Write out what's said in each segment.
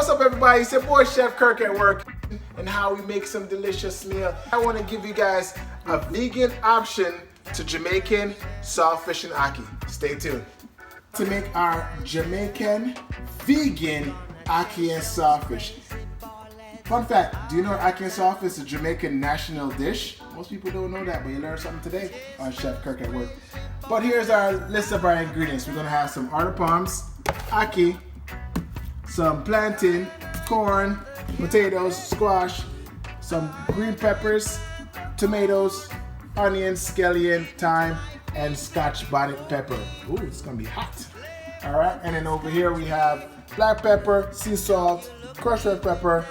what's up everybody? It's your boy Chef Kirk at work and how we make some delicious meal. I want to give you guys a vegan option to Jamaican saltfish and ackee. Stay tuned. To make our Jamaican vegan ackee and saltfish. Fun fact, do you know ackee and saltfish is a Jamaican national dish? Most people don't know that, but you learned something today on Chef Kirk at work. But here's our list of our ingredients. We're gonna have some artichoke palms, ackee, some plantain, corn, potatoes, squash, some green peppers, tomatoes, onions, scallion, thyme, and Scotch bonnet pepper. Ooh, it's gonna be hot. All right, and then over here we have black pepper, sea salt, crushed red pepper,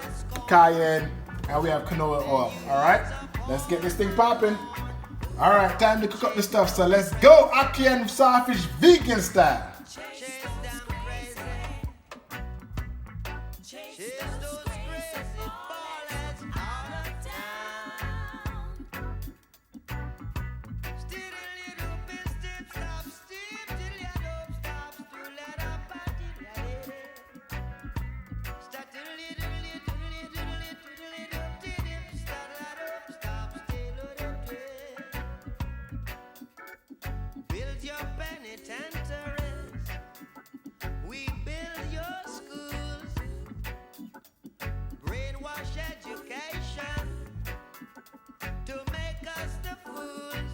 cayenne, and we have canola oil. All right, let's get this thing popping. All right, time to cook up the stuff. So let's go, ackee and saltfish vegan style. We build your schools, brainwash education to make us the fools.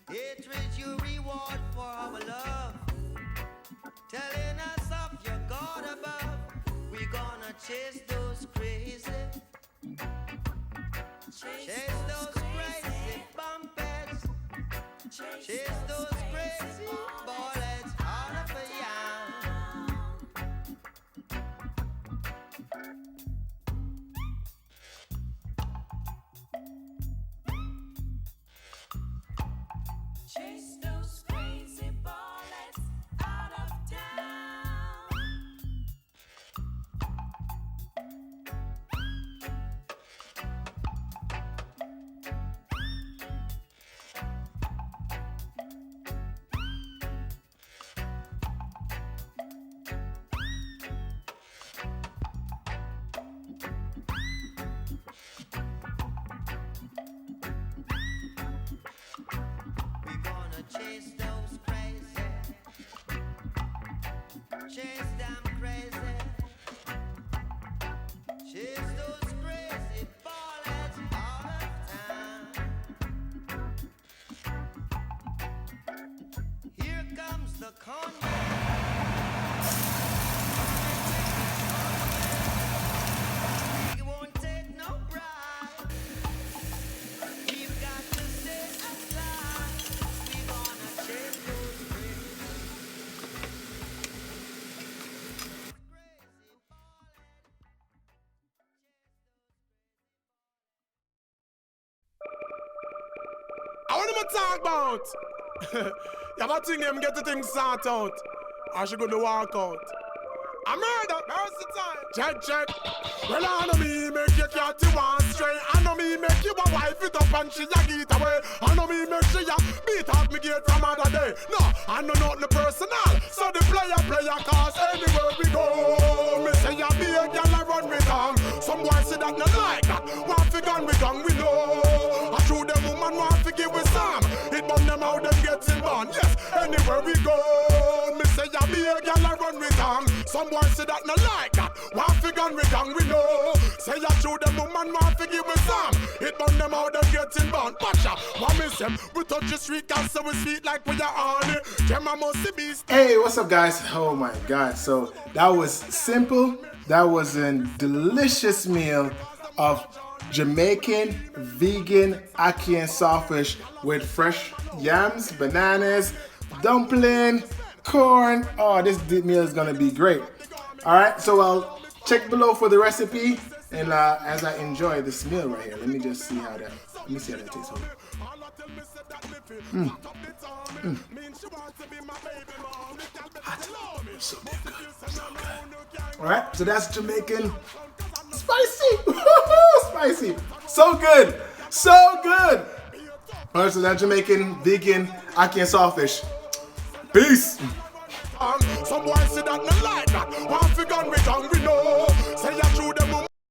Hatred you reward for our love, telling us of your God above. We gonna chase those crazy, chase those crazy bumpers, chase those crazy bullets out of a yam. Chase those crazy bullets out of town. Chase those crazy, chase them crazy, chase those crazy bullets out of town. Here comes the cognac. We won't take no bribe. We've got to stay alive. We gonna chase those crazy I want to talk about. You have a thing them get the thing sort out. I should go to walk out. I murder, versatile. Check. Well, I know me make your cat you want stray. I know me make you a wife it up and she a get away. I know me make she a beat up me gate from other day. No, I know nothing personal. So the player cause anywhere we go. Me say ya be a girl I run me down. Some boys say that not like that. Want fi gun we gun we know. I show them woman want fi give with some. It burn them out them getting born. Yes, anywhere we go. Me say ya be a girl I run me down. Some boys say that not like that. Want fi gun we gun we know. Say ya show them woman want fi give with some. It burn them out them getting born. Watch out, what me say? We touch the street and so we sweet like we are on it. Them a must be. Hey, what's up guys? Oh my God, so that was simple. That was a delicious meal of Jamaican vegan ackee and saltfish with fresh yams, bananas, dumpling, corn. Oh, this meal is gonna be great. All right, so I'll check below for the recipe, and as I enjoy this meal right here, let me just see how that. Let me see how that tastes. Hot. So damn good. So good. All right, so that's Jamaican spicy. Spicy. So good. So good. All right, so that's Jamaican vegan ackee and saltfish. Peace. Some boys say that